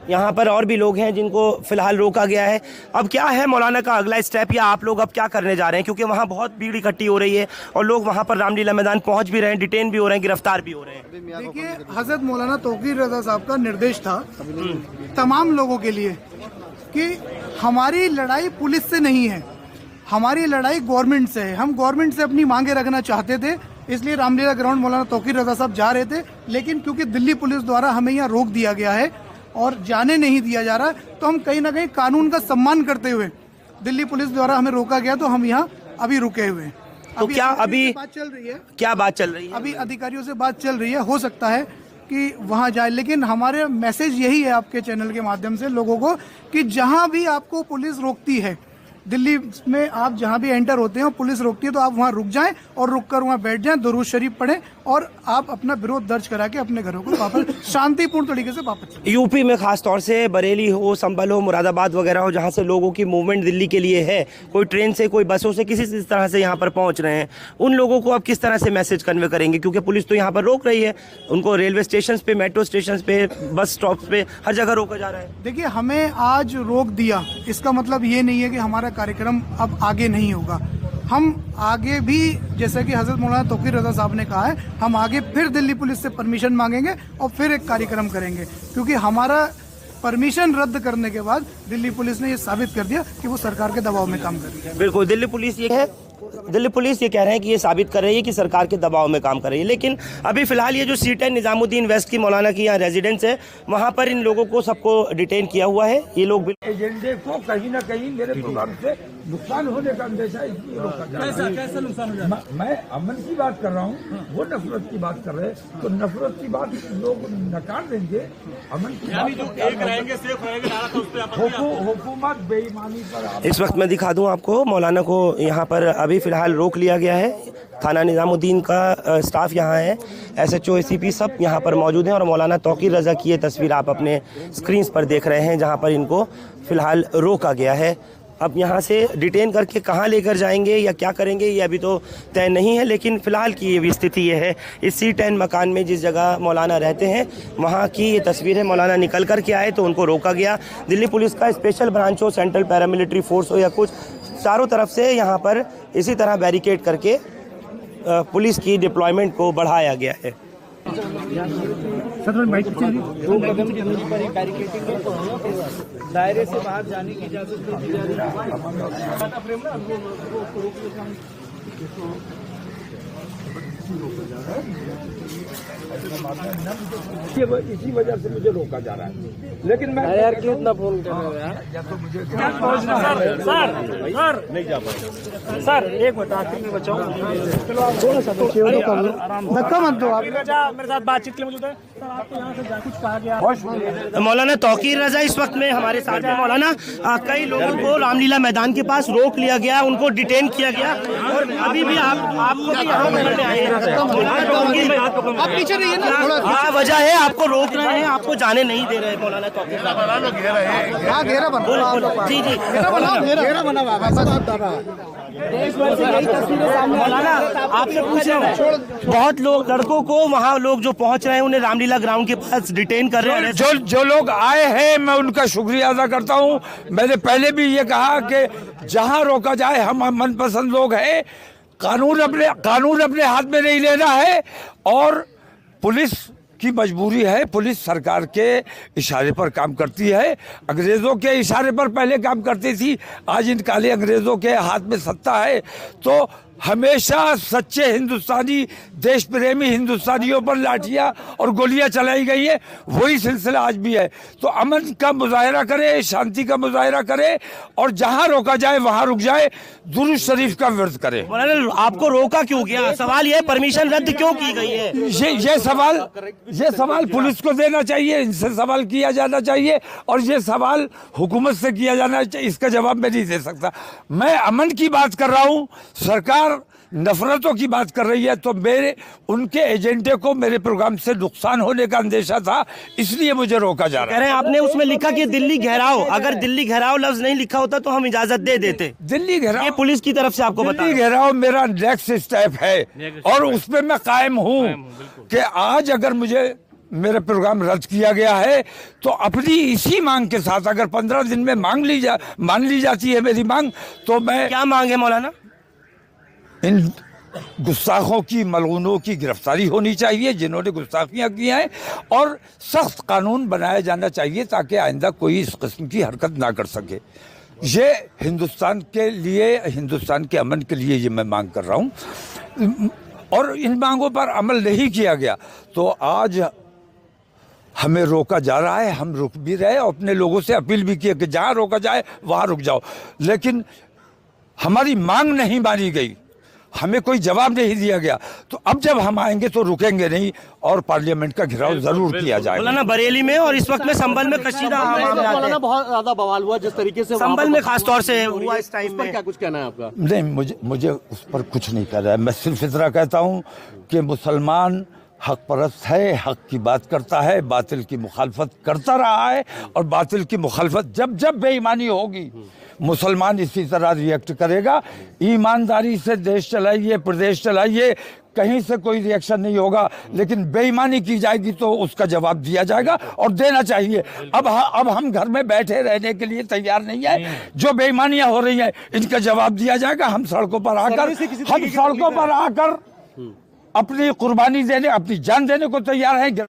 यहाँ पर और भी लोग हैं जिनको फिलहाल रोका गया है। अब क्या है मौलाना का अगला स्टेप, या आप लोग अब क्या करने जा रहे हैं, क्योंकि वहाँ बहुत भीड़ इकट्ठी हो रही है और लोग वहाँ पर रामलीला मैदान पहुँच भी रहे हैं, डिटेन भी हो रहे हैं, गिरफ्तार भी हो रहे हैं। देखिए, हजरत मौलाना तौकीर रजा साहब का निर्देश था तमाम लोगों के लिए कि हमारी लड़ाई पुलिस से नहीं है, हमारी लड़ाई गवर्नमेंट से है। हम गवर्नमेंट से अपनी मांगे रखना चाहते थे, इसलिए रामलीला ग्राउंड मौलाना तौकीर रजा साहब जा रहे थे, लेकिन क्योंकि दिल्ली पुलिस द्वारा हमें यहाँ रोक दिया गया है और जाने नहीं दिया जा रहा, तो हम कहीं ना कहीं कानून का सम्मान करते हुए, दिल्ली पुलिस द्वारा हमें रोका गया तो हम यहाँ अभी रुके हुए हैं। तो क्या अभी बात चल रही है? क्या बात चल रही है? अभी अधिकारियों से बात चल रही है, हो सकता है कि वहां जाए, लेकिन हमारे मैसेज यही है आपके चैनल के माध्यम से लोगों को कि जहां भी आपको पुलिस रोकती है, दिल्ली में आप जहां भी एंटर होते हैं और पुलिस रोकती है, तो आप वहां रुक जाएं और रुककर वहां बैठ जाएं, दुरूद शरीफ पढ़ें और आप अपना विरोध दर्ज करा के अपने घरों को वापस शांतिपूर्ण तरीके से वापस चलें। यूपी में खास तौर से बरेली हो, संभल हो, मुरादाबाद वगैरह हो, जहाँ से लोगों की मूवमेंट दिल्ली के लिए है, कोई ट्रेन से, कोई बसों से, किसी तरह से यहाँ पर पहुँच रहे हैं, उन लोगों को अब किस तरह से मैसेज कन्वे करेंगे, क्योंकि पुलिस तो यहाँ पर रोक रही है उनको, रेलवे स्टेशन पे, मेट्रो स्टेशन पे, बस स्टॉप पे, हर जगह रोका जा रहा है। देखिए, हमें आज रोक दिया, इसका मतलब ये नहीं है कि हमारा कार्यक्रम अब आगे नहीं होगा। हम आगे भी, जैसे कि हजरत मौलाना तौकीर रजा साहब ने कहा है, हम आगे फिर दिल्ली पुलिस से परमिशन मांगेंगे और फिर एक कार्यक्रम करेंगे, क्योंकि हमारा परमिशन रद्द करने के बाद दिल्ली पुलिस ने ये साबित कर दिया कि वो सरकार के दबाव में काम कर रही है। बिल्कुल, दिल्ली पुलिस ये कह रहे हैं कि ये साबित कर रही है कि सरकार के दबाव में काम कर रही है। लेकिन अभी फिलहाल ये जो सीट है निजामुद्दीन वेस्ट की, मौलाना की यहाँ रेजिडेंस है, वहाँ पर इन लोगों को सबको डिटेन किया हुआ है। ये लोग एजेंडे को कहीं ना कहीं मेरे प्रोग्राम से नुकसान होने का अंदेशा है, इसलिए रोका जा रहा है। कैसा नुकसान हो जाएगा? मैं अमन की बात कर रहा हूँ, वो नफरत की बात कर रहे हैं, तो नफरत की बात लोग नकार देंगे। अमन की हुकूमत बेईमानी पर। इस वक्त मैं दिखा दूं आपको, मौलाना को यहाँ पर अभी फिलहाल रोक लिया गया है। थाना निजामुद्दीन का स्टाफ यहाँ है, SHO ACP सब यहाँ पर मौजूद हैं और मौलाना तौकीर रजा की ये तस्वीर आप अपने स्क्रीन पर देख रहे हैं, जहाँ पर इनको फिलहाल रोका गया है। अब यहाँ से डिटेन करके कहाँ लेकर जाएंगे या क्या करेंगे ये अभी तो तय नहीं है, लेकिन फ़िलहाल की ये स्थिति ये है। इस C10 मकान में जिस जगह मौलाना रहते हैं वहाँ की ये तस्वीर है। मौलाना निकल कर के आए तो उनको रोका गया। दिल्ली पुलिस का स्पेशल ब्रांच हो, सेंट्रल पैरामिलिट्री फोर्स हो या कुछ, चारों तरफ से यहाँ पर इसी तरह बैरिकेड करके पुलिस की डिप्लॉयमेंट को बढ़ाया गया है। दायरे से बाहर जाने की इजाजत नहीं दी जा रही है। इसी वजह से मुझे रोका जा रहा है, लेकिन मैं यार क्यों इतना फोन कर रहे हो यार? या तो मुझे सर नहीं जा पाए सर, एक मिनट आखिर में बचाओ, थोड़ा सा धक्का मत दो आप। मेरे साथ बातचीत के लिए मौजूद है सर, आपको यहाँ से कुछ कहा गया? मौलाना तौकीर रजा इस वक्त में हमारे साथ में। मौलाना, कई लोगों को रामलीला मैदान के पास रोक लिया गया, उनको डिटेन किया गया और अभी भी आपको भी यहाँ मिलने आए हैं। आप पीछे रहिए ना, क्या वजह है आपको रोक रहे हैं, आपको जाने नहीं दे रहे मौलाना तौकीर रजा? घेरा बना, जी जी, घेरा बना हुआ मौलाना आपसे पूछ रहे हैं, बहुत लोग लड़कों को वहाँ लोग जो पहुँच रहे हैं उन्हें रामलीला ग्राउंड के पास डिटेन कर रहे हैं। जो लोग आए हैं मैं उनका शुक्रिया अदा करता हूं। मैंने पहले भी ये कहा कि जहां रोका जाए, हम मनपसंद लोग हैं, कानून अपने हाथ में नहीं लेना है और पुलिस की मजबूरी है। पुलिस सरकार के इशारे पर काम करती है, अंग्रेजों के इशारे पर पहले काम करती थी, आज इन काले अंग्रेजों के हाथ में सत्ता है। तो हमेशा सच्चे हिंदुस्तानी, देश प्रेमी हिंदुस्तानियों पर लाठियां और गोलियां चलाई गई है, वही सिलसिला आज भी है। तो अमन का मुजाहरा करे, शांति का मुजाहरा करे और जहां रोका जाए वहां रुक जाए, दुरूद शरीफ का विरोध करे। आपको रोका क्यों गया? सवाल ये, परमिशन रद्द क्यों की गई है? ये सवाल पुलिस को देना चाहिए, इनसे सवाल किया जाना चाहिए और ये सवाल हुकूमत से किया जाना चाहिए। इसका जवाब मैं नहीं दे सकता। मैं अमन की बात कर रहा हूँ, सरकार नफरतों की बात कर रही है। तो मेरे उनके एजेंडे को मेरे प्रोग्राम से नुकसान होने का अंदेशा था, इसलिए मुझे रोका जा रहा है। कह रहे हैं आपने उसमें लिखा कि दिल्ली घेराव, अगर दिल्ली घेराव लफ्ज नहीं लिखा होता तो हम इजाजत दे देते। दिल्ली घेराव ये पुलिस की तरफ से आपको बता, दिल्ली घेराव मेरा नेक्स्ट स्टेप है और उसमें मैं कायम हूँ कि आज अगर मुझे मेरा प्रोग्राम रद्द किया गया है, तो अपनी इसी मांग के साथ अगर 15 दिन में मान ली जाती है मेरी मांग, तो मैं क्या मांगे मौलाना? इन गुस्ताखों की, मलऊनों की गिरफ्तारी होनी चाहिए जिन्होंने गुस्ताखियां की हैं, और सख्त कानून बनाया जाना चाहिए ताकि आइंदा कोई इस किस्म की हरकत ना कर सके। ये हिंदुस्तान के लिए, हिंदुस्तान के अमन के लिए ये मैं मांग कर रहा हूँ, और इन मांगों पर अमल नहीं किया गया तो आज हमें रोका जा रहा है। हम रुक भी रहे और अपने लोगों से अपील भी की कि जहाँ रोका जाए वहाँ रुक जाओ, लेकिन हमारी मांग नहीं मानी गई, हमें कोई जवाब नहीं दिया गया। तो अब जब हम आएंगे तो रुकेंगे नहीं और पार्लियामेंट का घेराव जरूर किया जाएगा। मौलाना बरेली में और इस वक्त में संभल में कशीदा मौलाना बहुत ज्यादा बवाल हुआ जिस तरीके से संभल में खास तौर से हुआ इस टाइम में, क्या कुछ कहना है आपका? नहीं, मुझे उस पर कुछ नहीं कह रहा है। मैं सिर्फ इतना कहता हूँ कि मुसलमान हक परस्त है, हक की बात करता है, बातिल की मुखालफत करता रहा है, और बातिल की मुखालफत जब जब बेईमानी होगी मुसलमान इसी तरह रिएक्ट करेगा। ईमानदारी से देश चलाइए, प्रदेश चलाइए, कहीं से कोई रिएक्शन नहीं होगा, लेकिन बेईमानी की जाएगी तो उसका जवाब दिया जाएगा और देना चाहिए। अब हम घर में बैठे रहने के लिए तैयार नहीं है। जो बेईमानियां हो रही हैं इनका जवाब दिया जाएगा। हम सड़कों पर आकर अपनी कुर्बानी देने, अपनी जान देने को तैयार हैं।